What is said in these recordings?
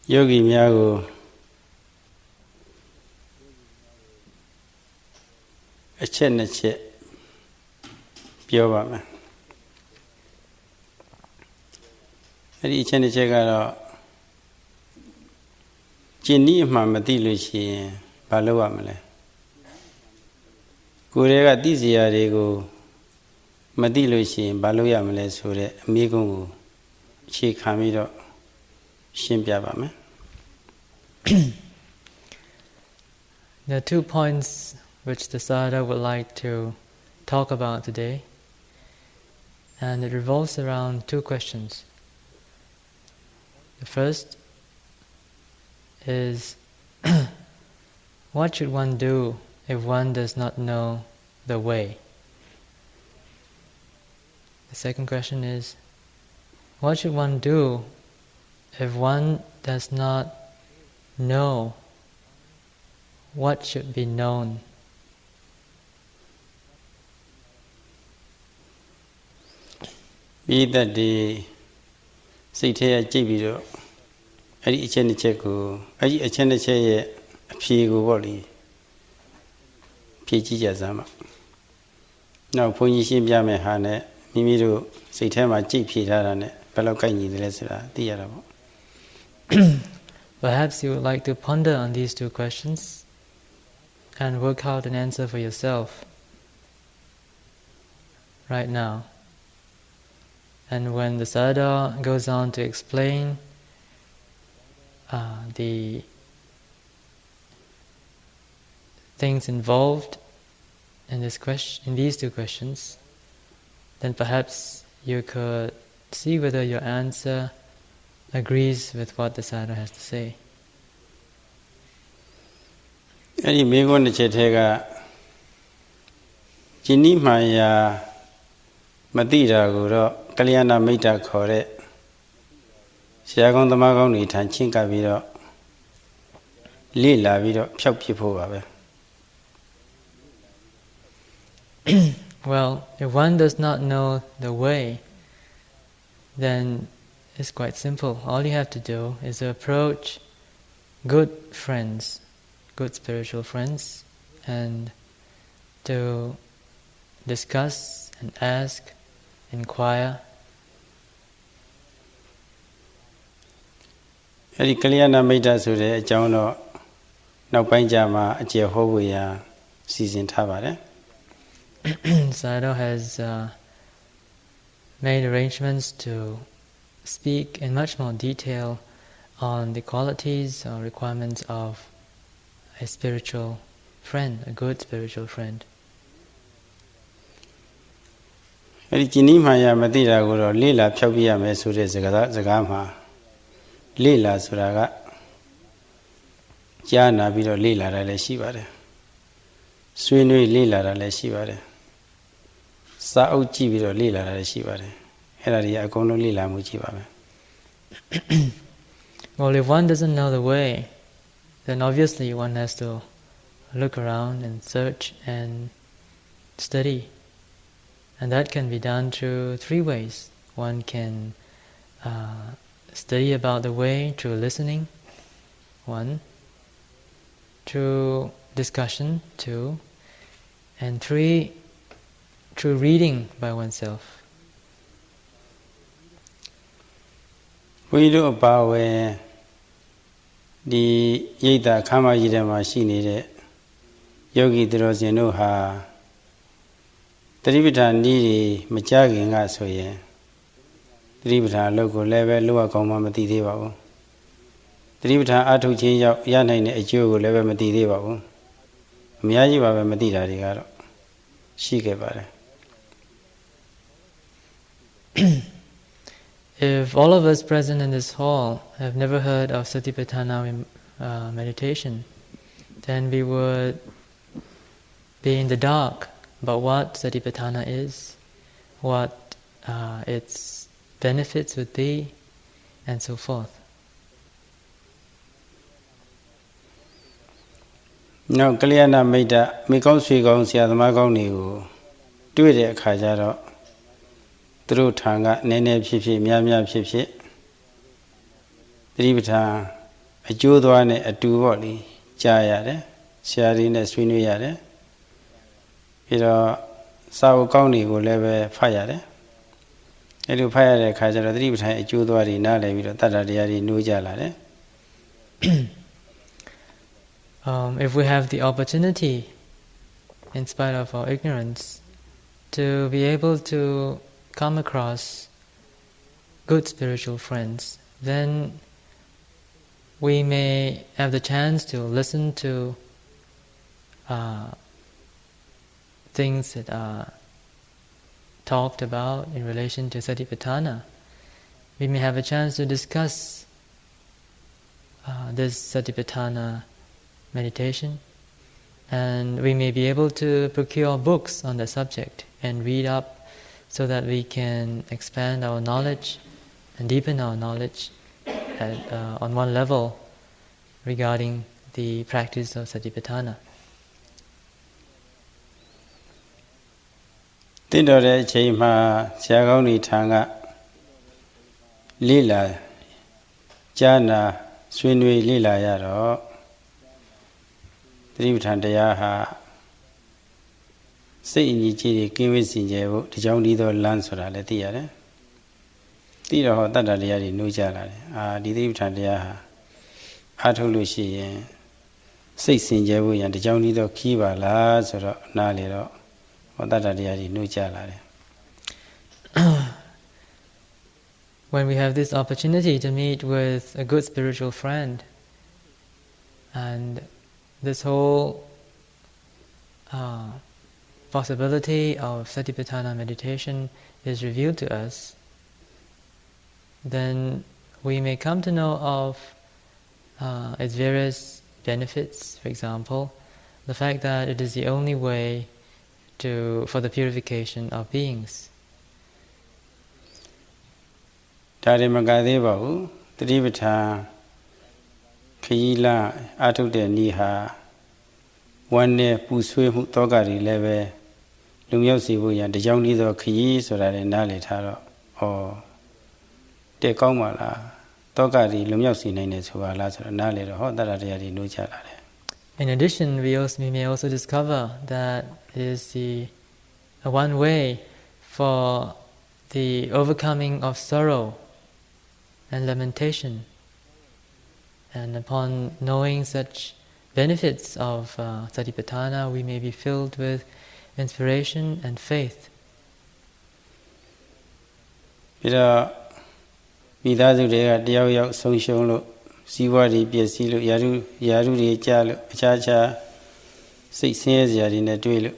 Yogi Myago a chen a che Piova. Adi chen a chegaro Jenny Mamadi Lucy Baloa Male. Kurega Dizia Rego Madi Lucy Baloya Male Sure Migungu Chi Camilo Shimpiabame. There are 2 points which the Sayadaw would like to talk about today, and it revolves around 2 questions. The first is what should one do if one does not know the way? The second question is what should one do if one does not know what should be known? Be that the city at Jibiro, Adi Chenicheku, Adi Cheniche, Pigu Wally, Piji Zama. Now Punishim Yame Hane, Mimiru, Sitema Jipi Rane, Palokani, the Lesser, the Arabo. Perhaps you would like to ponder on these 2 questions and work out an answer for yourself right now. And when the Sayadaw goes on to explain the things involved in this question, in these 2 questions, then perhaps you could see whether your answer agrees with what the Sayadaw has to say. Any Megon Chetega Jini Maya Madira Guru Kalyana Mita Kore Siagon the Magoni Tanchinka Viro Lila Viro Pop people. Well, if one does not know the way, then it's quite simple. All you have to do is to approach good friends, good spiritual friends, and to discuss and ask, inquire. Eri Kalyana Mita Sure, Jono, no Panjama, a Jehovah season Tabare. Sayadaw has made arrangements to speak in much more detail on the qualities or requirements of a spiritual friend, a good spiritual friend. Jini Maya Madira Guru, Lila Pabia Mesure Zagama, Lila Suraga, Jana Bido Lila Raleshivare, Swinui Lila Raleshivare, Sauchi Bido Lila Raleshivare, Heraria Gono Lila Mujivame. Well, if one doesn't know the way, then obviously one has to look around and search and study. And that can be done through 3 ways. One can study about the way through listening, 1, through discussion, 2, and 3, through reading by oneself. We do about the Yeda Kama Yidama Shini Yogi Drozino Ha Tribita Nidi Machagin Asoye Tribita local level lower comamati deva. Tribita Atu change Yana in a Jogo level Mati deva. Miyaji Baba Matida Rigaro. She gave her. If all of us present in this hall have never heard of Satipatthana meditation, then we would be in the dark about what Satipatthana is, what its benefits would be, and so forth. No, Kalyana made a Mikon Swigong Siadamagoni do it at Kajaro. Through Tanga, Nene Pipi, Miamia Pipi, Tribita, အကျိုးသွားနဲ့အတူပေါ့လေကြားရတယ်ဆရာကြီးနဲ့ဆွေးနွေးရတယ်ပြီးတော့စာအုပ်ကောင်းတွေကိုလည်းပဲဖတ်ရတယ်အဲ့လိုဖတ်ရတဲ့အခါကျတော့သတိပဋ္ဌာန်အကျိုးသွားတွေနားလည်ပြီးတော့တတ္တတရားတွေနှိုးကြလာတယ် If we have the opportunity, in spite of our ignorance, to be able to come across good spiritual friends, then we may have the chance to listen to things that are talked about in relation to Satipatthana. We may have a chance to discuss this Satipatthana meditation, and we may be able to procure books on the subject and read up so that we can expand our knowledge and deepen our knowledge on one level regarding the practice of Satipatthana. တင့်တော်တဲ့အချိန်မှာဆရာကောင်းတွေထံကလေ့လာကြားနာဆွေးနွေးလေ့လာရတော့သတိပဋ္ဌာန်တရားဟာစိတ်အညီကြီးတွေကင်းဝေးစင်ကြယ်ဖို့ဒီကြောင့်ဒီသောလမ်းဆိုတာလည်းသိရတယ်။သိတော့ဟောတတ္တတရားတွေနှိုးကြလာတယ်။ဒီသတိပဋ္ဌာန်တရားဟာအားထုတ်လို့ရှိရင်စိတ်စင်ကြယ်ဖို့ရန်ဒီကြောင့်ဒီသောခီးပါလားဆိုတော့နားလေတော့ဟောတတ္တတရားတွေနှိုးကြလာတယ်။ When we have this opportunity to meet with a good spiritual friend, and this whole possibility of Satipatthana meditation is revealed to us, then we may come to know of its various benefits. For example, the fact that it is the only way for the purification of beings. ဒါတွေမကသေးပါဘူးသတိပဋ္ဌာန်ခရီးလမ်းအထုတ်တဲ့ဤဟာဝမ်းနဲ့ပူဆွေးမှုတောကတွေလည်းပဲလုံရောက်စေဖို့ရန်တကြောင်ဤသောခရီးဆိုတာလည်းနားလည်ထားတော့တဲ့ကောင်းပါလားတောကတွေလုံရောက်စေနိုင်တယ်ဆိုပါလားဆိုတော့နားလည်တော့ဟောတတ္တတရားတွေနှိုးချလာတယ် In addition, we may also discover that it is the one way for the overcoming of sorrow and lamentation. And upon knowing such benefits of Satipatthana, we may be filled with inspiration and faith. ပြီးတော့မိသားစုတွေကတယောက်ယောက်ဆုံးရှုံးလို့စီးပွားတွေပျက်စီးလို့ယာရုတွေကြားလို့အခြားစိတ်ဆင်းရဲစရာတွေနဲ့တွေ့လို့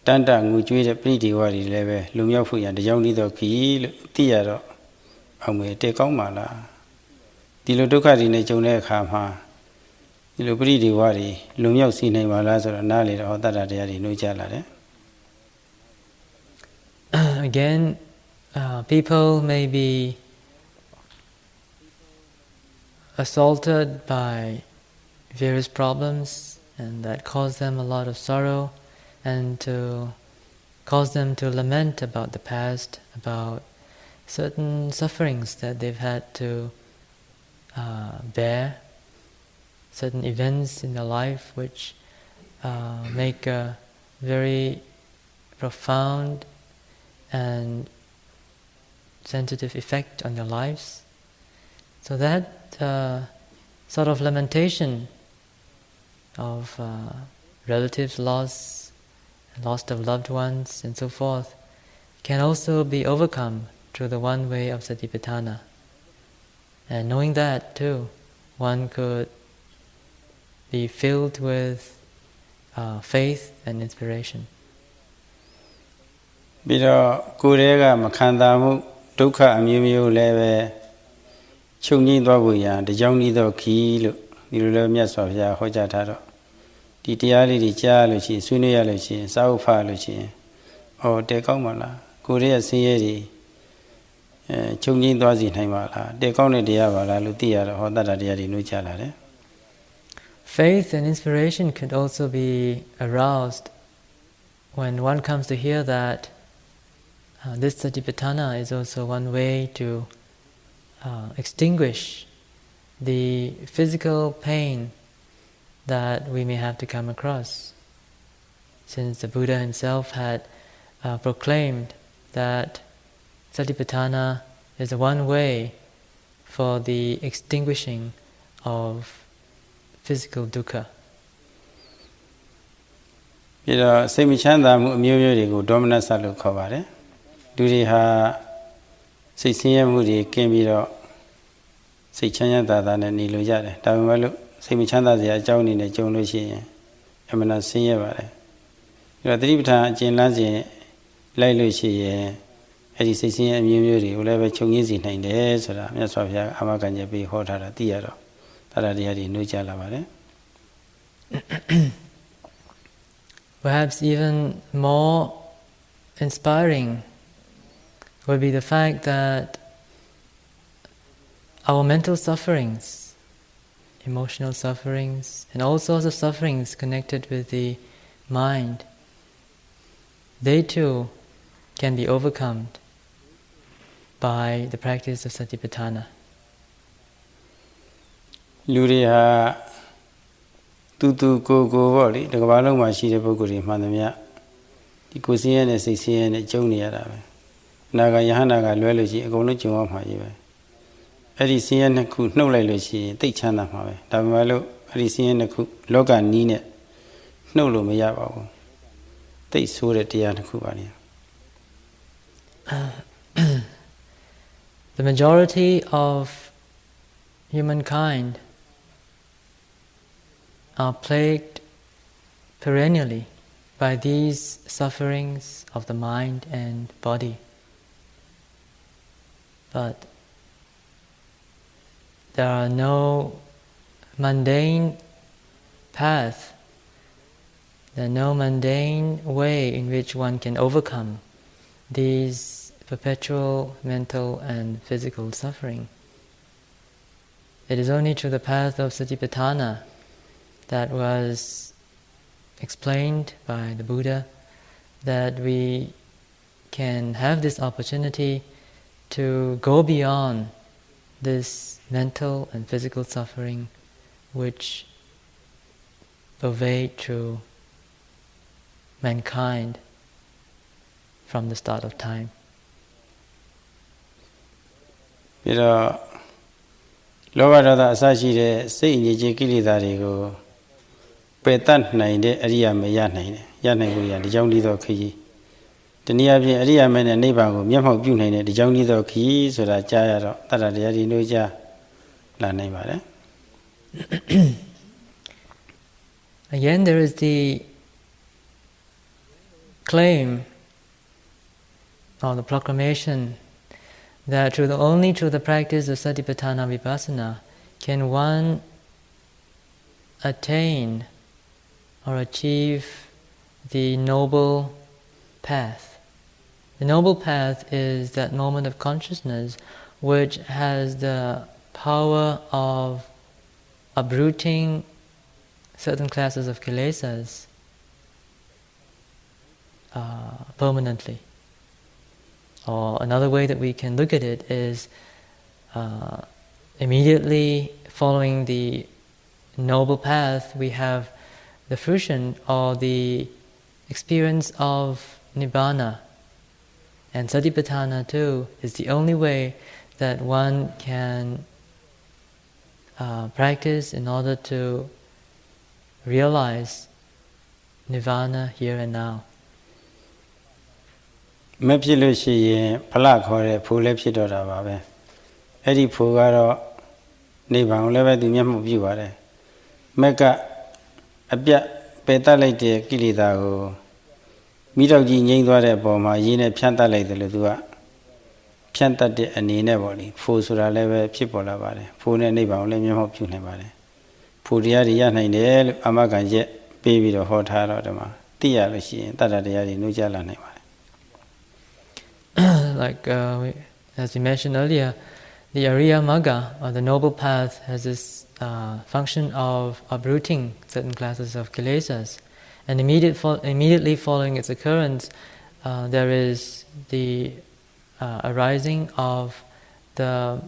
တန်တငူကျွေးတဲ့ပရိဒီဝါတွေလည်းပဲလုံရောက်ဖို့ရန်တကြောင်ဤသောခီးလို့သိရတော့အောင်မေတဲ့ကောင်းပါလားဒီလိုဒုက္ခတွေနဲ့ကြုံတဲ့အခါမှာဒီလိုပရိဒီဝါတွေလုံရောက်စီနိုင်ပါလားဆိုတော့နားလေတော့တတ္တတရားတွေနှိုးကြလာတယ် Again, people may be assaulted by various problems, and that cause them a lot of sorrow, and to cause them to lament about the past, about certain sufferings that they've had to bear, certain events in their life which make a very profound and sensitive effect on their lives. So that sort of lamentation of relatives lost of loved ones and so forth can also be overcome through the one way of Satipatthana. And knowing that too, one could be filled with faith and inspiration. ပြီးတော့ကိုယ်တည်းကမခံတာမှုဒုက္ခအမျိုးမျိုးလည်းပဲချုပ်ငြိမ်းသွားဖို့ရန်တကြောင်ဤသောခီးလို့ဒီလိုလည်းမြတ်စွာဘုရားဟောကြားထားတော့ဒီတရားလေးတွေကြားလို့ရှိရင်ဆွေးနွေးရလို့ရှိရင်စာဥဖတ်လို့ရှိရင်တဲ့ကောင်းပါလားကိုယ်တည်းရဲ့ဆင်းရဲတွေချုပ်ငြိမ်းသွားစီနိုင်ပါလားတဲ့ကောင်းတဲ့တရားပါလားလို့သိရတော့ဟောတတ္တတရားတွေနှိုးချလာတယ် Faith and inspiration could also be aroused when one comes to hear that this Satipatthana is also one way to extinguish the physical pain that we may have to come across. Since the Buddha himself had proclaimed that Satipatthana is the one way for the extinguishing of physical dukkha. ပြီးတော့စိတ်မချမ်းသာမှုအမျိုးမျိုးတွေကိုဒေါမနစလို့ခေါ်ပါတယ်။လူတွေဟာစိတ်ဆင်းရဲမှုတွေကင်းပြီးတော့စိတ်ချမ်းသာတာနဲ့နေလို့ရတယ်။ဒါပေမဲ့လို့စိတ်မချမ်းသာစရာအကြောင်းအနေနဲ့ကြုံလို့ရှိရင်အမှန်တော့ဆင်းရဲပါတယ်။ပြီးတော့သတိပဋ္ဌာန်အကျဉ်းလန်းစဉ်လိုက်လို့ရှိရင်အဲ့ဒီစိတ်ဆင်းရဲအမျိုးမျိုးတွေကိုလည်းပဲချုပ်ငြင်းစေနိုင်တယ်ဆိုတာမြတ်စွာဘုရားအာမခံချက်ပေးဟောထားတာသိရတော့တရားတရားတွေနှိုးကြလာပါတယ်။ Perhaps even more inspiring would be the fact that our mental sufferings, emotional sufferings, and all sorts of sufferings connected with the mind, they too can be overcome by the practice of Satipatthana. လူတွေဟာတူကိုပေါ့လေဒီကမ္ဘာလုံးမှာရှိတဲ့ပုဂ္ဂိုလ်တွေမှန်သမျှဒီကိုယ်ဆင်းရဲနဲ့စိတ်ဆင်းရဲနဲ့ကြုံနေရတာပဲအနာဂတ်ယဟန္တာကလွဲလို့ရှိရင်အကုန်လုံးကြုံရမှာကြီးပဲအဲ့ဒီဆင်းရဲနှစ်ခုနှုတ်လိုက်လို့ရှိရင်သိချမ်းသာမှာပဲဒါပေမဲ့လို့အဲ့ဒီဆင်းရဲနှစ်ခုလောကနီးနဲ့နှုတ်လို့မရပါဘူးသိဆိုးတဲ့တရားတစ်ခုပါလေ The majority of humankind are plagued perennially by these sufferings of the mind and body. But there are no mundane path, there are no mundane way in which one can overcome these perpetual mental and physical suffering. It is only through the path of Satipatthana that was explained by the Buddha that we can have this opportunity to go beyond this mental and physical suffering which pervade through mankind from the start of time. ပြီးတော့လောဘဒေါသအစရှိတဲ့စိတ်အငြိခြင်းကိလေသာတွေကိုပယ်တတ်နိုင်တဲ့အရိယာမရနိုင်တယ်ရနိုင်လို့ရဒီကြောင့်ဒီသောခရီးတနည်းအားဖြင့်အရိယာမနဲ့နိဗ္ဗာန်ကိုမျက်မှောက်ပြုနိုင်တဲ့ဒီကြောင့်ဒီသောခရီးဆိုတာကြားရတော့တတ္တတရားဒီလိုကြားလာနိုင်ပါတယ် Again, there is the claim or the proclamation that only through the practice of Satipatthana Vipassana can one attain or achieve the noble path. The noble path is that moment of consciousness which has the power of uprooting certain classes of kilesas permanently. Or another way that we can look at it is immediately following the noble path we have the fruition or the experience of Nibbana. And Satipatthana too is the only way that one can practice in order to realize Nirvana here and now. မဖြစ်လို့ရှိရင်ဖလခေါ်တဲ့ဖူလည်းဖြစ်တော့တာပါပဲအဲ့ဒီဖူကတော့နိဗ္ဗာန်ကိုလည်းပဲသူမျက်မှောက်ပြုပါတယ်မက်ကအပြတ်ပယ်တတ်လိုက်တဲ့ကိလေသာကိုမိတော့ကြီးငြိမ်းသွားတဲ့အပေါ်မှာရင်းနဲ့ဖြန့်တတ်လိုက်တယ်လို့သူကဖြန့်တတ်တဲ့အနေနဲ့ပေါ့လေဖူဆိုတာလည်းပဲဖြစ်ပေါ်လာပါတယ်ဖူနဲ့နိဗ္ဗာန်ကိုလည်းမျက်မှောက်ပြုနိုင်ပါတယ်ဖူတရားတွေရနိုင်တယ်လို့အာမခံချက်ပေးပြီးတော့ဟောထားတော့ဒီမှာသိရလို့ရှိရင်တတ္တတရားတွေနှိုးကြလာနိုင်ပါတယ် Like as we mentioned earlier, the Ariya Magga or the noble path has this function of uprooting certain classes of kilesas, and immediately following its occurrence, there is the arising of the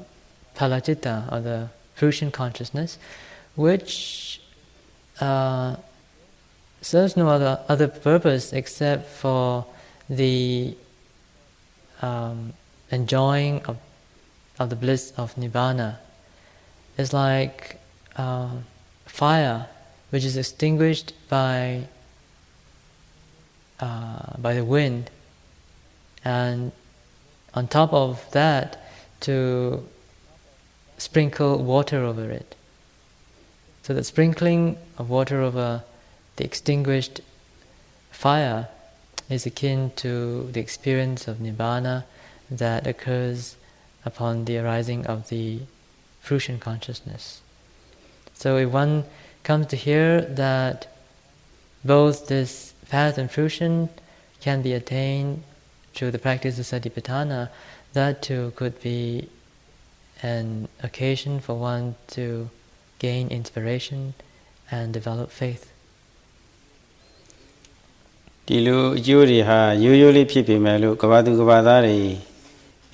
phalacita or the fruition consciousness, which serves no other purpose except for the enjoying of the bliss of Nibbana. It's like fire, which is extinguished by the wind, and on top of that, to sprinkle water over it. So the sprinkling of water over the extinguished fire is akin to the experience of Nibbana that occurs upon the arising of the fruition consciousness. So if one comes to hear that both this path and fruition can be attained through the practice of Satipatthana, that too could be an occasion for one to gain inspiration and develop faith. ဒီလိုအကျိုးတွေဟာရိုးရိုးလေးဖြစ်ပေမဲ့လို့ကဘာသူကဘာသားတွေ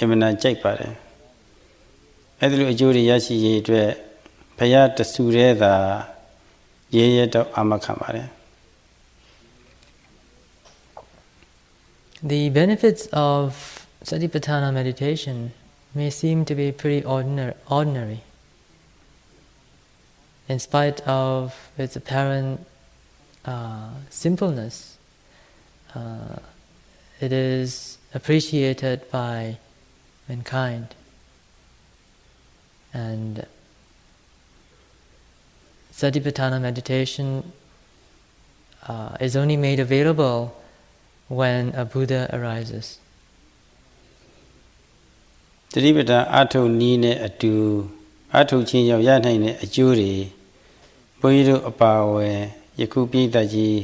အမှန်တန်ကြိုက်ပါတယ်။အဲဒီလိုအကျိုးတွေရရှိရေးအတွက်ဘုရားတဆူတဲ့သာရဲရဲတော့အာမခံပါတယ်။ The benefits of Satipatthana meditation may seem to be pretty ordinary. In spite of its apparent simpleness, it is appreciated by mankind, and Satipatthana meditation is only made available when a Buddha arises. သတိပဋ္ဌာန်အထုနည်းနဲ့အတူအထုချင်းရောက်ရနိုင်တဲ့အကျိုးတွေဘုန်းကြီးတို့အပါအဝင်ယခုပြိတ္တကြီး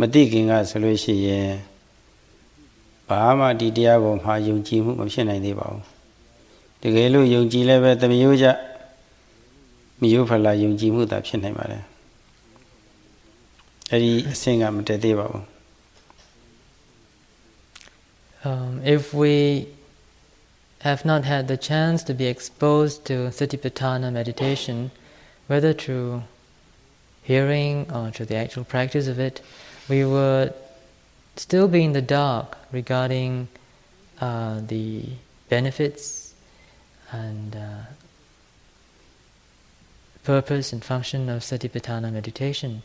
မသိခင်ကဆိုလို့ရှိရင်ဘာမှဒီတရားပေါ်မှာယုံကြည်မှုမဖြစ်နိုင်သေးပါဘူးတကယ်လို့ယုံကြည်လည်းပဲတမျိုးကြမယုဖလာယုံကြည်မှုသာဖြစ်နိုင်ပါတယ်အဲ့ဒီအဆင့်ကမတက်သေးပါဘူး If we have not had the chance to be exposed to Satipatthana meditation, whether through hearing or through the actual practice of it, we would still be in the dark regarding the benefits and purpose and function of Satipatthana meditation.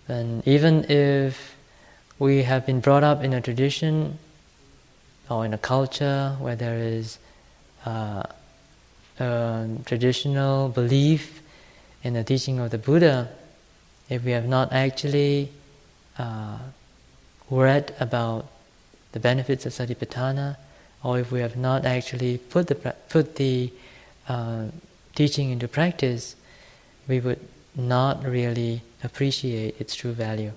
And even if we have been brought up in a tradition or in a culture where there is a traditional belief in the teaching of the Buddha, if we have not actually read about the benefits of Satipatthana, or if we have not actually put the teaching into practice, we would not really appreciate its true value.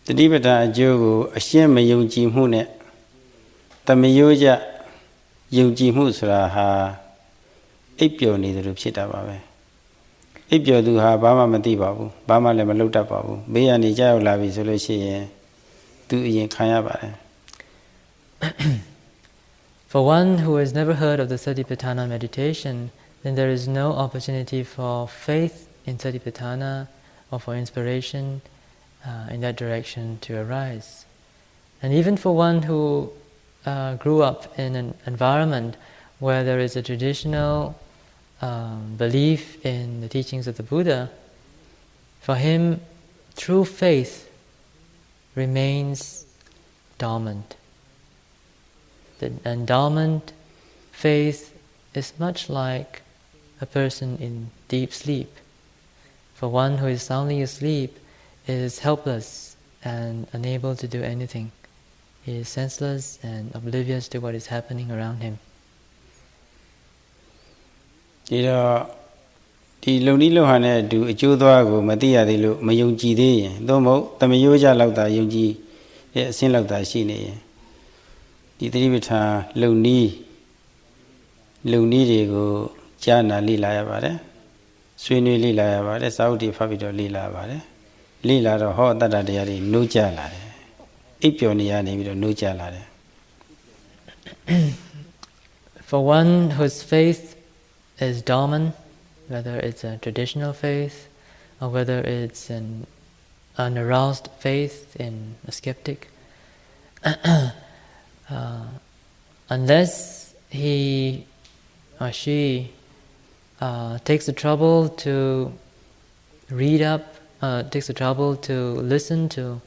တတိပဋ္ဌာန်အကျိုးကိုအရှင်းမယုံကြည်မှုနဲ့တမယိုးကြယုံကြည်မှုဆိုတာဟာအိပ်ပျော်နေတယ်လို့ဖြစ်တာပါပဲအိပ်ပျော်သူဟာဘာမှမသိပါဘူးဘာမှလည်းမလုပ်တတ်ပါဘူးဘေးကနေကြောက်လာပြီဆိုလို့ရှိရင်သူအရင်ခံရပါတယ် For one who has never heard of the Satipatthana meditation, then there is no opportunity for faith in Satipatthana or for inspiration in that direction to arise. And even for one who grew up in an environment where there is a traditional belief in the teachings of the Buddha, for him true faith remains dormant. The endowment faith is much like a person in deep sleep. For one who is soundly asleep is helpless and unable to do anything. He is senseless and oblivious to what is happening around him. ဒီလုံနီးလုံဟန်နဲ့အတူအကျိုးသွားကိုမသိရသေးလို့မယုံကြည်သေးရင်သို့မဟုတ်တမယိုးကြလောက်တာယုံကြည်ရဲ့အဆင့်လောက်တာရှိနေရင်ဒီသတိပဋ္ဌာန်လုံနီးတွေကိုကြားနာလေ့လာရပါတယ်ဆွေးနွေးလေ့လာရပါတယ်စာအုပ်တွေဖတ်ပြီးတော့လေ့လာပါတယ်လေ့လာတော့ဟောတတ္တတရားတွေနှိုးကြလာတယ်အိပ်ပျော်နေရနေပြီးတော့နှိုးကြလာတယ် For one whose faith is dormant, whether it's a traditional faith or whether it's an unaroused faith in a skeptic, unless he or she takes the trouble to read up, takes the trouble to listen to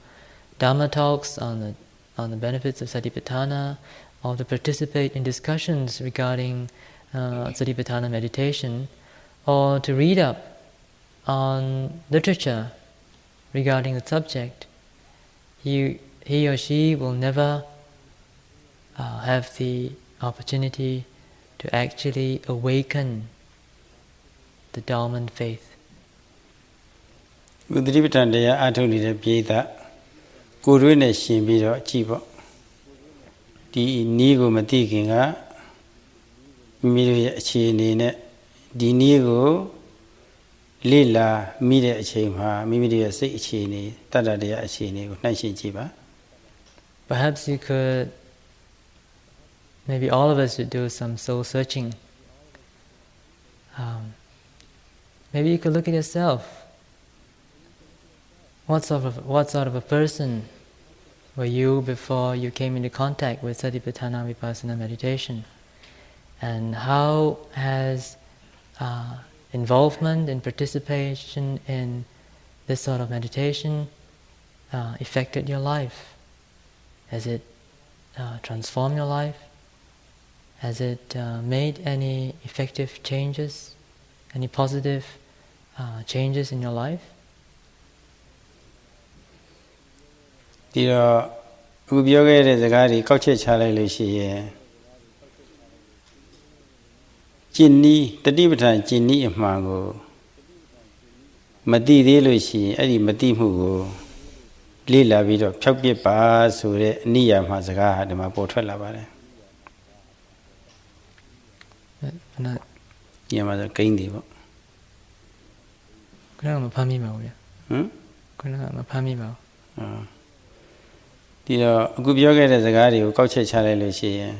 Dhamma talks on the benefits of Satipatthana, or to participate in discussions regarding Satipatthana meditation, or to read up on literature regarding the subject, he or she will never have the opportunity to actually awaken the dormant faith. သတိပဋ္ဌာန်တရားအားထုတ်နေတဲ့ပြေးတာကိုယ်တွင်းနဲ့ရှင်ပြီးတော့ကြည့်ပေါ့ဒီနည်းကိုမသိခင်ကမိမိတို့ရဲ့အခြေအနေနဲ့ဒီနည်းကိုလေ့လာမိတဲ့အချိန်မှာမိမိတို့ရဲ့စိတ်အခြေအနေတတ္တတရားအခြေအနေကိုနှိုင်းယှဉ်ကြည့်ပါ Perhaps you could, maybe all of us should do some soul searching. Maybe you could look at yourself. What sort of a person were you before you came into contact with Satipatthana Vipassana meditation? And how has involvement and participation in this sort of meditation affected your life? Has it transformed your life? Has it made any effective changes, any positive changes in your life? ဒီတော့အခုပြောခဲ့တဲ့စကားတွေကောက်ချက်ချလိုက်လို့ရှိရင်ကျင့်ဤတတိပဋ္ဌာန်ကျင့်ဤအမှန်ကိုမသိသေးလို့ရှိရင်အဲ့ဒီမသိမှုကိုလေ့လာပြီးတော့ဖြောက်ပြစ်ပါဆိုတဲ့အနိယာမစကားဟာဒီမှာပေါ်ထွက်လာပါတယ်ညမှာဆိုကိန်းတွေပေါ့ခဏမဖမ်းမိပါဘူးဗျခဏမဖမ်းမိပါဘူးဒီတော့အခုပြောခဲ့တဲ့စကားတွေကိုကောက်ချက်ချလိုက်လို့ရှိရင်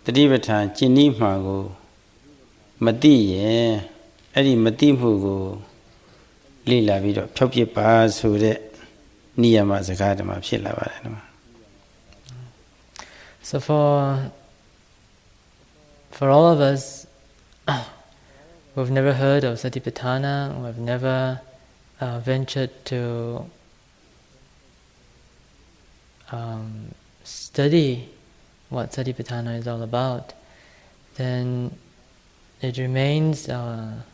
တတိပဋ္ဌာန်ကျင့်ဤမှန်ကိုမသိရင်အဲ့ဒီမသိမှုကိုလေ့လာပြီးတော့ဖြောက်ပြစ်ပါဆိုတဲ့နိယာမစကားတမှာဖြစ်လာပါတယ်နော် So for all of us who've never heard of Satipatthana, who have never ventured to study what Satipatthana is all about, then it remains our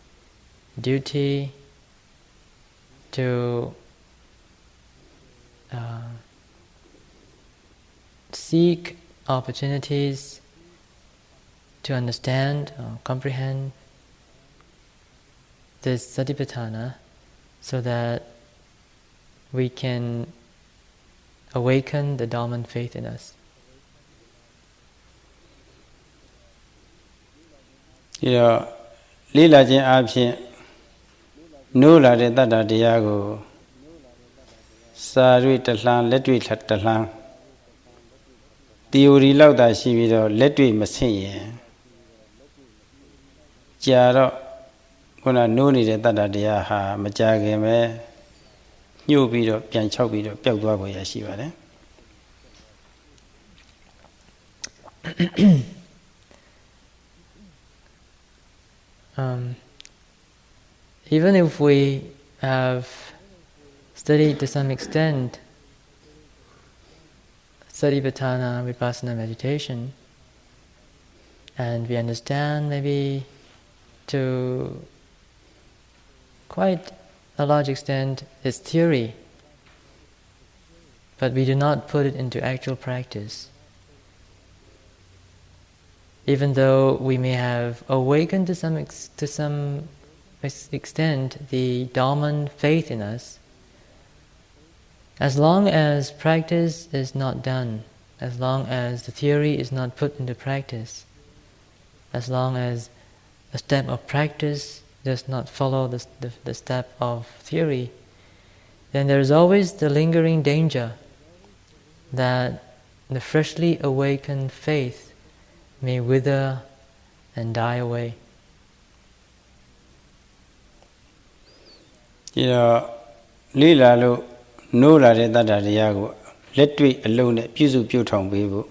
duty to seek opportunities to understand or comprehend this Satipatthana so that we can awaken the dormant faith in us. ဒီတော့လေ့လာခြင်းအပြင်နိုးလာတဲ့တတ္တတရားကိုစာရွေးတလှမ်းလက်တွေ့တလှမ်း theory လောက်သာရှိပြီးတော့လက်တွေ့မဆင့်ရင်ကြာတော့ခုနနိုးနေတဲ့တတ္တတရားဟာမကြာခင်ပဲညှို့ပြီးတော့ပြန်ချောက်ပြီးတော့ပျောက်သွားပေါ်ရရှိပါတယ် Even if we have studied to some extent Satipatthana Vipassana meditation, and we understand maybe to quite a large extent its theory, but we do not put it into actual practice. Even though we may have awakened to some extent the dormant faith in us, as long as practice is not done, as long as the theory is not put into practice, as long as a step of practice does not follow the step of theory, then there is always the lingering danger that the freshly awakened faith may wither and die away. ဒီတော့လေးလာလို့နိုးလာတဲ့တတ္တတရားကိုလက်တွေ့အလုံးနဲ့ပြည့်စုံပြုထောင်ပေးဖို့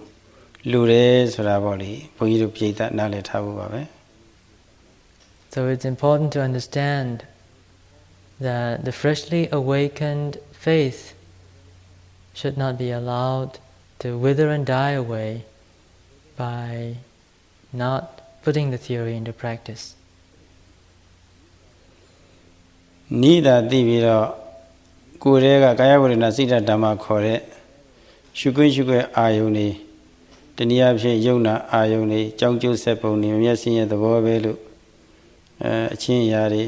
လိုတယ်ဆိုတာပေါ့လေဘုန်းကြီးတို့ပြည်သက်နားလည်ထားဖို့ပါပဲ So it's important to understand that the freshly awakened faith should not be allowed to wither and die away by not putting the theory into practice. နိဒာသိပြီးတော့ကိုယ်ရဲ့ကာယဝိရဏစိတ္တဓမ္မခေါ်တဲ့ရှုခွင့်အာယုန်တွေတနည်းအားဖြင့်ယုံနာအာယုန်တွေကြောင်းကျိုးဆက်ပုံတွေမျက်စိရဲ့သဘောပဲလို့အချင်းအရာတွေ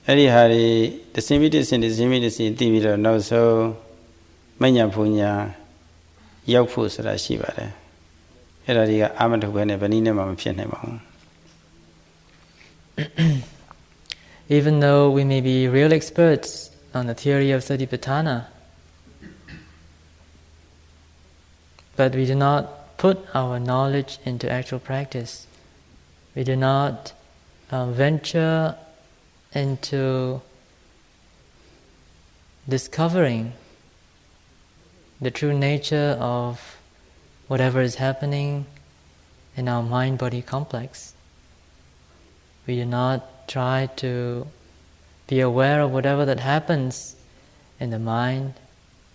အဲ့ဒီဟာတွေတစင်ပြီးတစင်သိပြီးတော့နောက်ဆုံးမညာဖူညာရောက်ဖို့ဆိုတာရှိပါတယ်အဲ့ဒါတွေကအာမထုတ်ပဲနဲ့ဘယ်နည်းနဲ့မှမဖြစ်နိုင်ပါဘူး Even though we may be real experts on the theory of Satipatthana, but we do not put our knowledge into actual practice. We do not venture into discovering the true nature of whatever is happening in our mind-body complex. We do not try to be aware of whatever that happens in the mind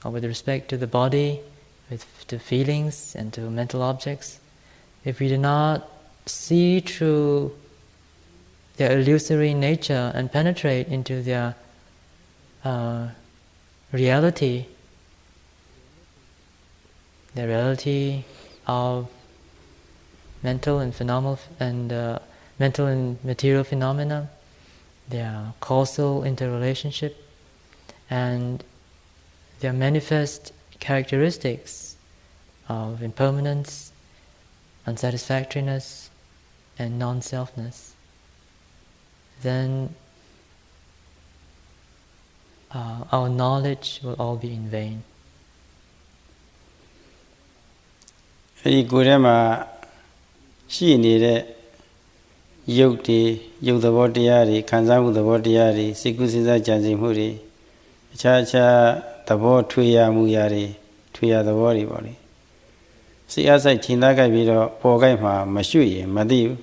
or with respect to the body, to feelings and to mental objects. If we do not see through their illusory nature and penetrate into their reality, the reality of mental and mental and material phenomena, their causal interrelationship, and their manifest characteristics of impermanence, unsatisfactoriness, and non-selfness, then our knowledge will all be in vain. အဲဒီကိုယ်ထဲမှာရှိနေတဲ့ယုတ်တွေယုတ်သဘောတရားတွေခံစားမှုသဘောတရားတွေစိတ်ကူးစဉ်းစားကြံစည်မှုတွေအခြားသဘောထွေရမှုရာတွေထွေရသဘောတွေပေါ့လေစိတ်အားစိုက်ချိန်သားကြိုက်ပြီးတော့ပေါ်ကြိုက်မှာမရွှေ့ရင်မသိဘူး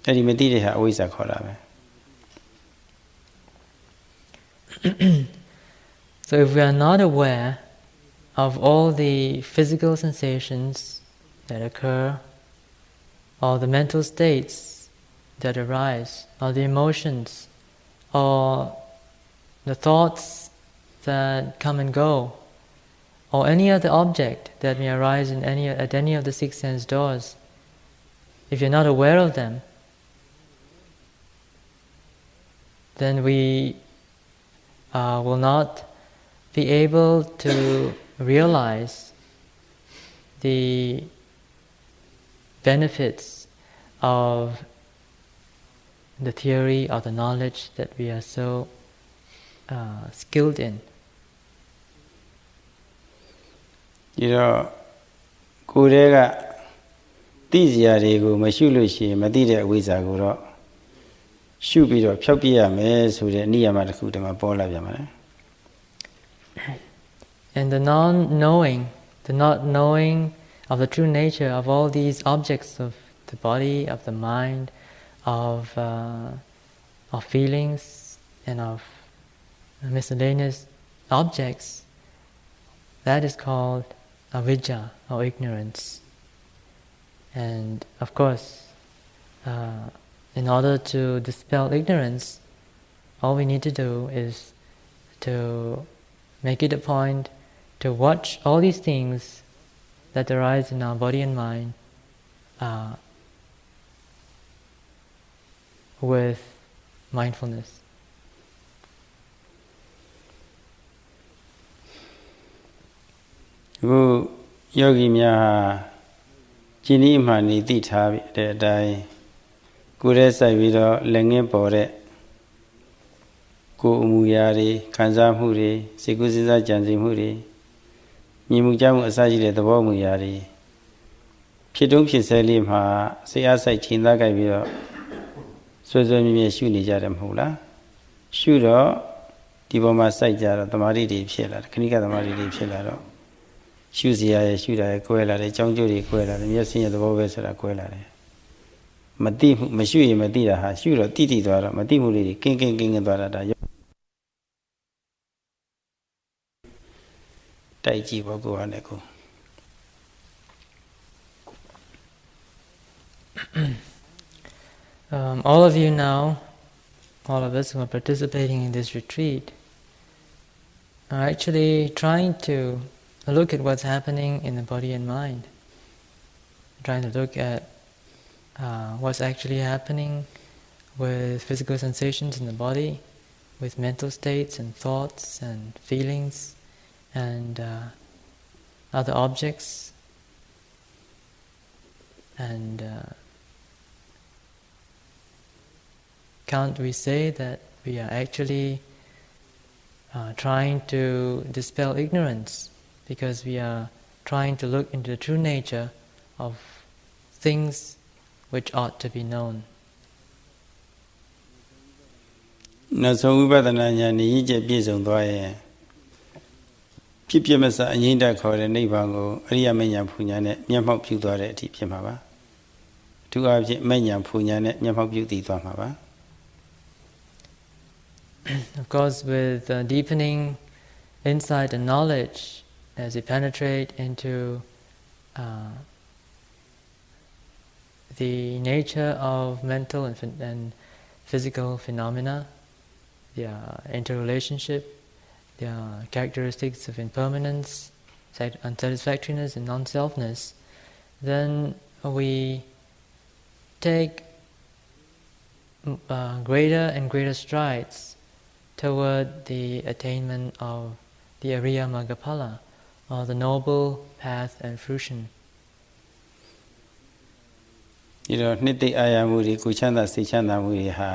အဲ့ဒီမသိတဲ့ဟာအဝိဇ္ဇာခေါ်တာပဲ So if we are not aware of all the physical sensations that occur, or the mental states that arise, or the emotions, or the thoughts that come and go, or any other object that may arise at any of the six sense doors, if you're not aware of them, then we will not be able to realize the benefits of the theory or the knowledge that we are so skilled in. ဒီတော့ကိုယ်တည်းကသိစရာတွေကိုမရှုလို့ရှိရင်မသိတဲ့အဝိဇ္ဇာကိုတော့ရှုပြီးတော့ဖျောက်ပြရမယ်ဆိုတဲ့အနိယာမတစ်ခုတည်းမှာပေါ်လာပြန်ပါတယ် And the not knowing of the true nature of all these objects of the body, of the mind, of feelings, and of miscellaneous objects, that is called avijja, or ignorance. And of course, in order to dispel ignorance, all we need to do is to make it a point to watch all these things that arise in our body and mind with mindfulness. အခုယောဂီများကျင့်ဤမှန်ဤသိထားတဲ့အတိုင်းကိုယ်ရဲ့စိုက်ပြီးတော့လက်ငင်းပေါ်တဲ့ကိုယ်အမူအရာတွေခံစားမှုတွေစိတ်ကူးစဉ်းစားကြံစည်မှုတွေမြင်မှုကြားမှုအစရှိတဲ့သဘောအမူအရာတွေ ဖြစ်တုံးဖြစ်ဆဲလေးမှာစိတ်အားစိတ်ချိန်သားကြိုက်ပြီးတော့ဆွဲဆွဲမြဲမြဲရှုနေကြတယ်မဟုတ်လားရှုတော့ဒီပေါ်မှာစိုက်ကြတော့တမာတိတွေဖြစ်လာတယ်ခဏိကတမာတိတွေဖြစ်လာတော့ရှုစရာရဲ့ရှုတာရဲ့ကွဲလာတယ်အကြောင်းကျိုးတွေကွဲလာတယ်မျက်စိရဲ့သဘောပဲဆိုတာကွဲလာတယ်မတိမှုမရှုရင်မတိတာဟာရှုတော့တိတိသွားတော့မတိမှုလေးတွေကင်းကင်းသွားတာဒါတိုက်ကြည့်ဖို့ကိုယ်ဟာနဲ့ကို All of you now, all of us who are participating in this retreat, are actually trying to look at what's happening in the body and mind. Trying to look at what's actually happening with physical sensations in the body, with mental states and thoughts and feelings and other objects. And can't we say that we are actually trying to dispel ignorance because we are trying to look into the true nature of things which ought to be known. နောက်ဆုံးဝိပဿနာဉာဏ်ဉာဏ်ကြီးပြည့်စုံသွားရင်ဖြစ်ပြမစအငြိမ့်တက်ခေါ်တဲ့နိဗ္ဗာန်ကိုအရိယမဉ္ဇဉ်ဖူညာနဲ့မျက်မှောက်ပြုသွားတဲ့အထိဖြစ်မှာပါအထူးအားဖြင့်မဉ္ဇဉ်ဖူညာနဲ့မျက်မှောက်ပြုတည်သွားမှာပါ Of course, with deepening insight and knowledge as we penetrate into the nature of mental and physical phenomena, their interrelationship, their characteristics of impermanence, unsatisfactoriness and non-selfness, then we take greater and greater strides toward the attainment of the Ariya Maggaphala, or the noble path and fruition. ဒီတော့နှစ်သိအာရမှုတွေကိုချမ်းသာစိတ်ချမ်းသာမှုတွေဟာ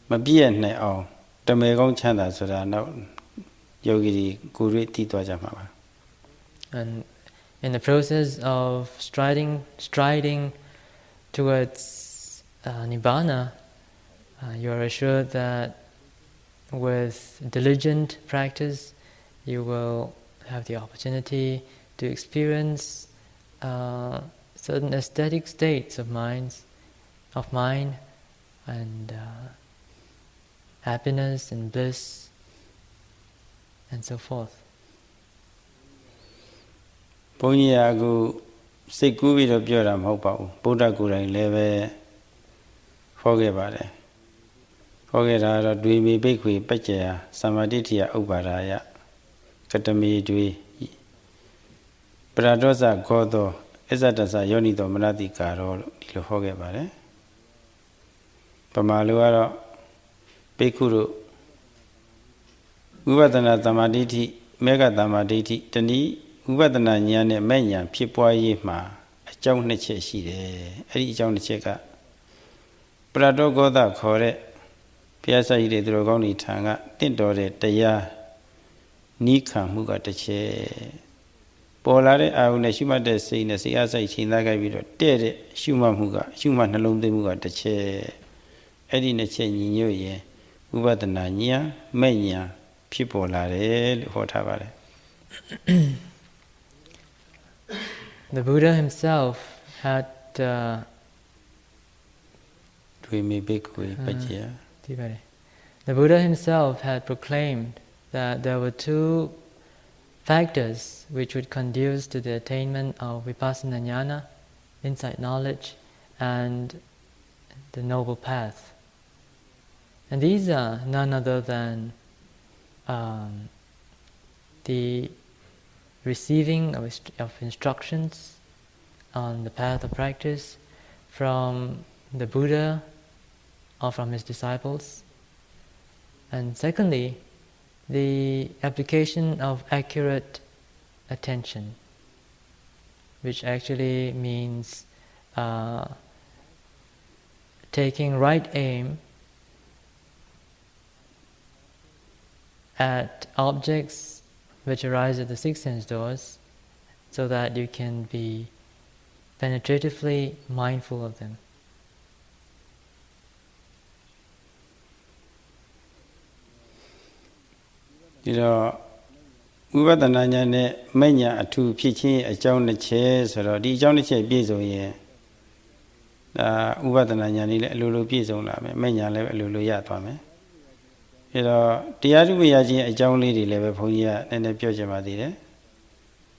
မပြည့်နိုင်အောင်တမေကောင်းချမ်းသာဆိုတာတော့ယောဂီတွေကိုယ်တွေ့တည်သွားကြမှာပါ And in the process of striding towards Nibbana, you are assured that with diligent practice, you will have the opportunity to experience certain aesthetic states of mind, and happiness and bliss, and so forth. ဘုန်းကြီးကအခုစိတ်ကူးပြီးတော့ပြောတာမဟုတ်ပါဘူးဗုဒ္ဓကိုယ်တိုင်လည်းပဲဟောခဲ့ပါတယ်ဟောခဲ့တာတော့ဒွေမီဘိက္ခွေပัจเจယသမာဓိဋ္ဌိယဥပ္ပါဒာယကတမေဒွေပရဒောဇဂောသောအစ္ဆတသယောနိသောမနတိကာရောလို့ဒီလိုဟောခဲ့ပါတယ်ပမာလိုကတော့ဘိက္ခုတို့ဝိပဿနာသမာဓိဋ္ဌိမေဃသမာဓိဋ္ဌိတနည်းဝိပဿနာဉာဏ်နဲ့မဲ့ဉာဏ်ဖြစ်ပွားရေးမှာအကြောင်းနှစ်ချက်ရှိတယ်အဲ့ဒီအကြောင်းနှစ်ချက်ကပရဒောဂောသခေါ်တဲ့ဘုရားစာရည်တွေသူတော်ကောင်းတွေထံကတင့်တော်တဲ့တရားနိခံမှုကတစ်ချက်ပေါ်လာတဲ့အာရုံနဲ့ရှုမှတ်တဲ့စိတ်နဲ့စိတ်အားစိတ်ချိန်သားကြိုက်ပြီးတော့တဲ့ရှုမှတ်မှုကရှုမှတ်နှလုံးသွင်းမှုကတစ်ချက်အဲ့ဒီနှစ်ချက်ညီညွတ်ရင်ဝိပဿနာဉာဏ်မဲ့ဉာဏ်ဖြစ်ပေါ်လာတယ်လို့ဟောထားပါတယ် The Buddha himself had the Buddha himself had proclaimed that there were two factors which would conduce to the attainment of Vipassana Jnana, insight knowledge, and the noble path. And these are none other than the receiving of instructions on the path of practice from the Buddha or from his disciples. And secondly, the application of accurate attention, which actually means taking right aim at objects which arise at the six sense doors, so that you can be penetratively mindful of them. Vipassana nya ne menya atu phit chin a chaung ne che so ro di chaung ne che piet song yin da Vipassana nya ni le a lo piet song la me menya le a lo ya twa me. အဲ့တော့တရားဓုမရခြင်းအကြောင်းလေးတွေလည်းပဲဘုန်းကြီးကနည်းနည်းပြောချင်ပါသေးတယ်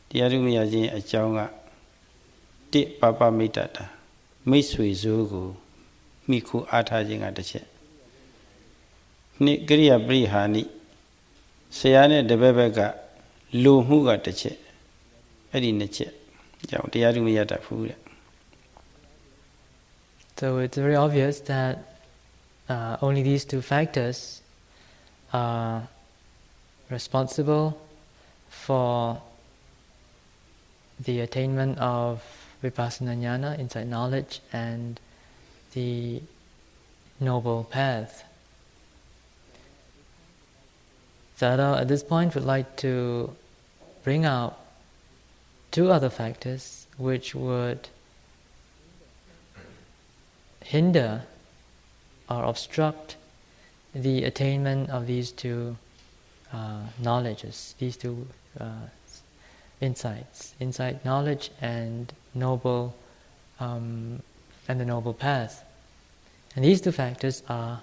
တရားဓုမရခြင်းအကြောင်းကတိပပမိတ္တတာမိတ်ဆွေစိုးကိုမိခုအားထားခြင်းကတစ်ချက်နှစ်ကရိယာပရိဟာနိဆရာနဲ့တပည့်ဘက်ကလိုမှုကတစ်ချက်အဲ့ဒီနှစ်ချက်ကြောင့်တရားဓုမရတတ်ဘူးတဲ့ So it's very obvious that only these two factors are responsible for the attainment of Vipassana jnana, insight knowledge, and the noble path. Sayadaw at this point would like to bring out two other factors which would hinder or obstruct the attainment of these two knowledges, these two insights, insight knowledge and the noble path. And these two factors are: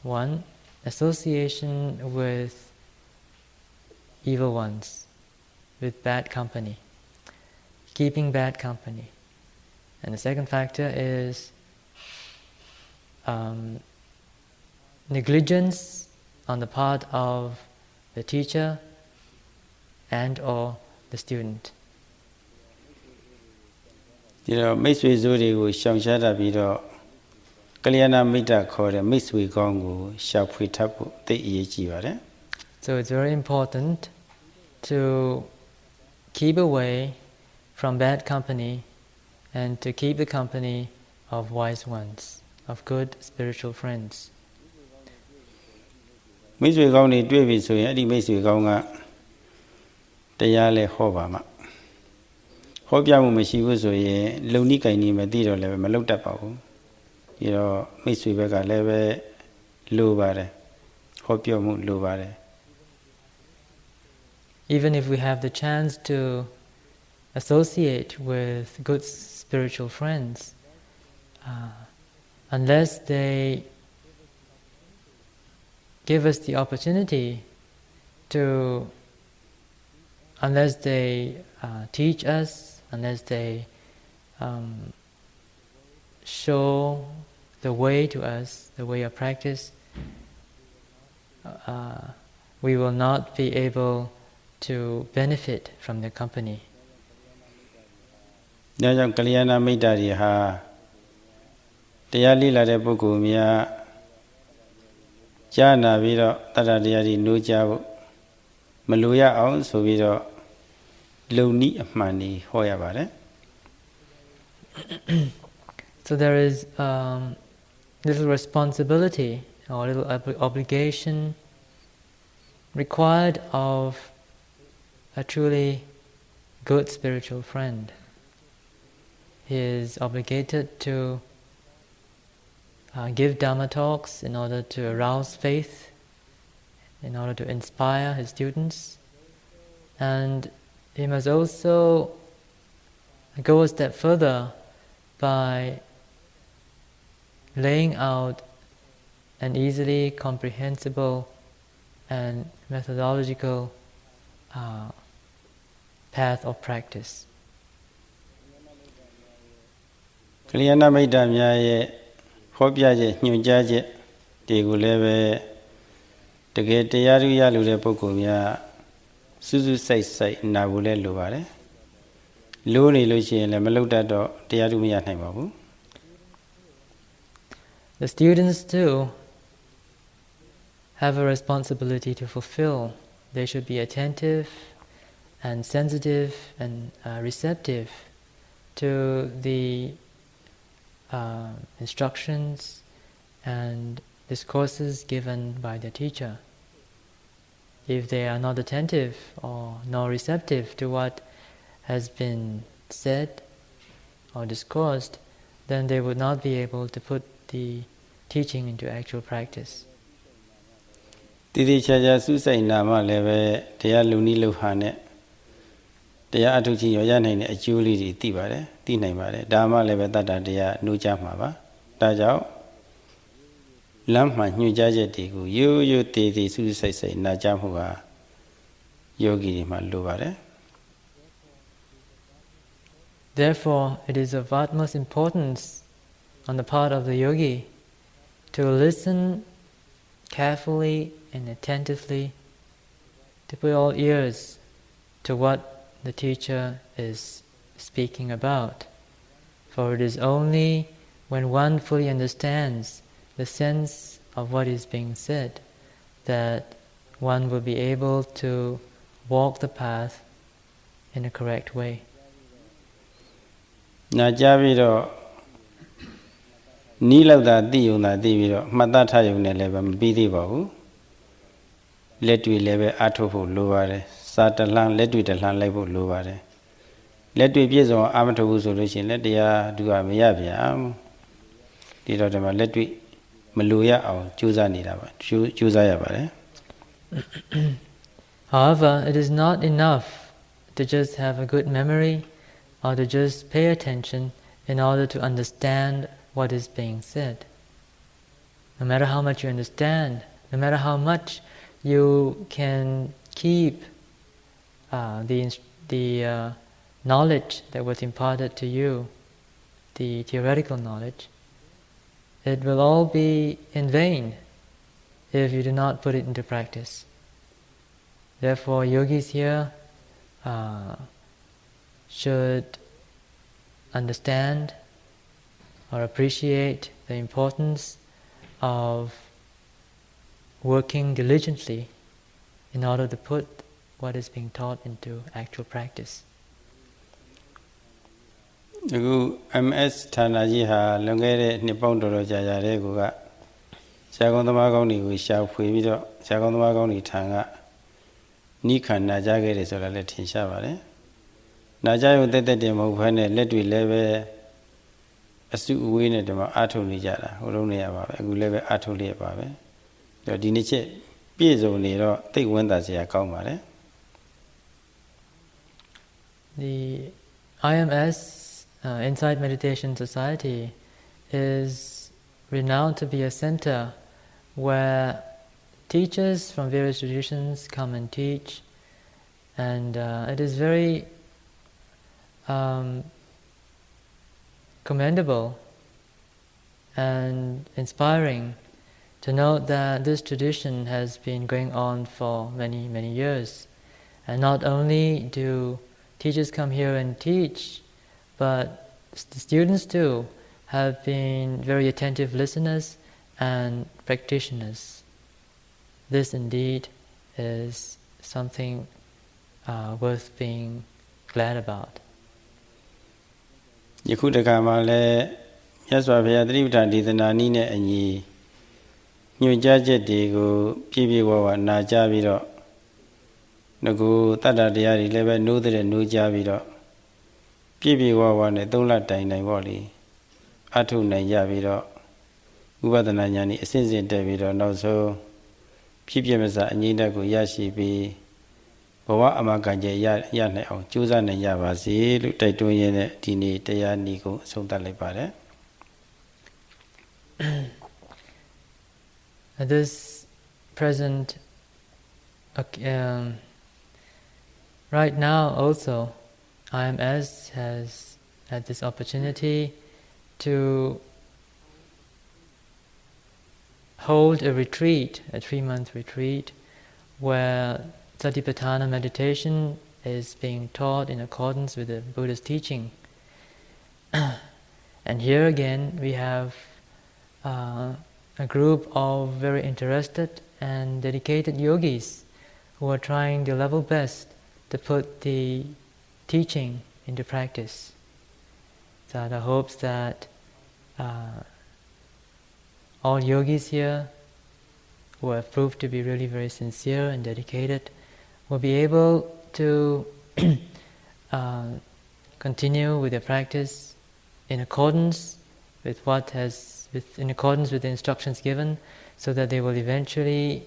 one, association with evil ones, with bad company, keeping bad company. And the second factor is negligence on the part of the teacher and or the student. ဒီတော့မိတ်ဆွေစိုးတွေကိုရှောင်ရှားတတ်ပြီးတော့ကလျာဏမိတ္တခေါ်တဲ့မိတ်ဆွေကောင်းကိုရှာဖွေထပ်ဖို့သိအရေးကြီးပါတယ် So it's very important to keep away from bad company and to keep the company of wise ones, of good spiritual friends. မိတ်ဆွေကောင်းတွေတွေ့ပြီဆိုရင်အဲ့ဒီမိတ်ဆွေကောင်းကတရားလဲဟောပါမှာဟောပြမှုမရှိဘူးဆိုရင်လုံနိကိုင်နေမသိတော့လည်းမလုပ်တတ်ပါဘူးဒီတော့မိတ်ဆွေဘက်ကလည်းပဲလိုပါတယ်ဟောပြောမှုလိုပါတယ် Even if we have the chance to associate with good spiritual friends, unless they give us the opportunity to, unless they teach us, unless they show the way to us, the way of practice, we will not be able to benefit from their company. ဒါကြောင့်ကလျာဏမိတ္တတွေဟာတရားလေ့လာတဲ့ပုဂ္ဂိုလ်များကြားနာပြီးတော့တတ္တတရားတွေနိုးကြဖို့မလိုရအောင်ဆိုပြီးတော့လုံနိအမှန်တွေဟောရပါတယ် So there is little responsibility or little obligation required of a truly good spiritual friend. He is obligated to give Dhamma talks in order to arouse faith, in order to inspire his students, and he must also go a step further by laying out an easily comprehensible and methodological path of practice. ကလျာဏမိတ္တများရဲ့ဟောပြချက်ညွှန်ကြားချက်တွေကိုလည်းပဲတကယ်တရားဓုရလို့တဲ့ပုဂ္ဂိုလ်များစူးစူးစိုက်စိုက်နာဖို့လည်းလိုပါတယ်လိုနေလို့ရှိရင်လည်းမလုပ်တတ်တော့တရားဓုမရနိုင်ပါဘူး The students too have a responsibility to fulfill. They should be attentive and sensitive and receptive to the instructions and discourses given by the teacher. If they are not attentive or not receptive to what has been said, or discoursed, then they would not be able to put the teaching into actual practice. တိတိကျကျစူးစိုက်နာမှလည်းပဲတရားလူနည်းလောက်ဟာနဲ့တရားအထုချင်းရောရနိုင်တဲ့အကျိုးလေးတွေသိပါတယ်သိနိုင်ပါတယ်ဒါမှလည်းပဲတတ္တတရားနှိုးကြမှာပါဒါကြောင့်လမ်းမှညွှန်ကြားချက်တွေကိုရိုးရိုးတည်တည်စူးစိုက်စိုက်နာကြားမှုဟာယောဂီတွေမှာလိုပါတယ် Therefore, it is of utmost importance on the part of the yogi to listen carefully and attentively, to put all ears to what the teacher is speaking about. For it is only when one fully understands the sense of what is being said that one will be able to walk the path in a correct way. နာကြားပြီးတော့နီးလောက်တာသိုံတာသိပြီးတော့မှတ်သားထားရုံနဲ့လည်းပဲမပြီးသေးပါဘူးလက်တွေ့လည်းပဲအားထုတ်ဖို့လိုပါတယ်စာတလန်းလက်တွေ့တလန်းလိုက်ဖို့လိုပါတယ်လက်တွေ့ပြည့်စုံအားမထုတ်ဘူးဆိုလို့ရှိရင်လည်းတရားသူကမရဗျာဒီတော့ဒီမှာလက်တွေ့မလိုရအောင်ကြိုးစားနေတာပါကြိုးစားရပါတယ် However, it is not enough to just have a good memory or to just pay attention in order to understand what is being said. No matter how much you understand, no matter how much you can keep the knowledge that was imparted to you, the theoretical knowledge, it will all be in vain if you do not put it into practice. Therefore, yogis here should understand or appreciate the importance of working diligently in order to put what is being taught into actual practice. အခု IMS ဌာနကြီးဟာလွန်ခဲ့တဲ့နှစ်ပေါင်းတော်တော်ကြာတဲ့ကူကဆရာကောင်းသမားကောင်းတွေကိုရှာဖွေပြီးတော့ဆရာကောင်းသမားကောင်းတွေထံကနိခန္ဓာကြားခဲ့တယ်ဆိုတာလည်းထင်ရှားပါတယ်။နာကြားရုံတက်တက်တင်မဟုတ်ဘဲနဲ့လက်တွေလည်းပဲအစုအဝေးနဲ့ဒီမှာအာထုံနေကြတာဟိုလုံးနေရပါပဲအခုလည်းပဲအာထုံလျက်ပါပဲ။ဒါဒီနေ့ချက်ပြည့်စုံနေတော့သိဝန်းတာစရာကောင်းပါတယ်။ The IMS Insight Meditation Society is renowned to be a center where teachers from various traditions come and teach, and it is very commendable and inspiring to note that this tradition has been going on for many, many years. And not only do teachers come here and teach, but the students too have been very attentive listeners and practitioners. This indeed is something worth being glad about. ယခုတခါမှလည်းမြတ်စွာဘုရားသတိပဋ္ဌာန်ဒေသနာနည်းနဲ့အညီညွှန်ကြားချက်တွေကိုပြည့်ပြည့်ဝဝနာကြားပြီးတော့ငကူတတ္တတရားတွေလည်းပဲနိုးတဲ့နိုးကြားပြီးတော့ပြည့်ပြည့်ဝဝနဲ့သုံးလတိုင်တိုင်ပေါ့လေအထုနိုင်ကြပြီးတော့ဥပဒနာဉာဏ်ဤအစဉ်စဉ်တက်ပြီးတော့နောက်ဆုံးဖြစ်ပြမစအငြိမ့်တက်ကိုရရှိပြီးဘဝအမကံကျရနိုင်အောင်ကြိုးစားနိုင်ကြပါစေလို့တိုက်တွန်းရင်းနဲ့ဒီနေ့တရားဤကိုအဆုံးသတ်လိုက်ပါတယ် At this present right now also IMS has had this opportunity to hold a retreat, a 3-month retreat, where Satipatthana meditation is being taught in accordance with the Buddha's teaching. And here again we have a group of very interested and dedicated yogis who are trying their level best to put the teaching into practice. So the hopes that all yogis here who have proved to be really very sincere and dedicated will be able to continue with their practice in accordance with in accordance with the instructions given, so that they will eventually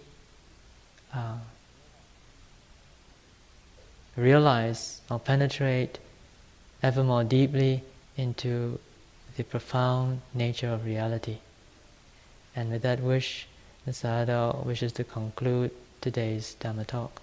realize or penetrate ever more deeply into the profound nature of reality. And with that wish, the Sayadaw wishes to conclude today's Dhamma talk.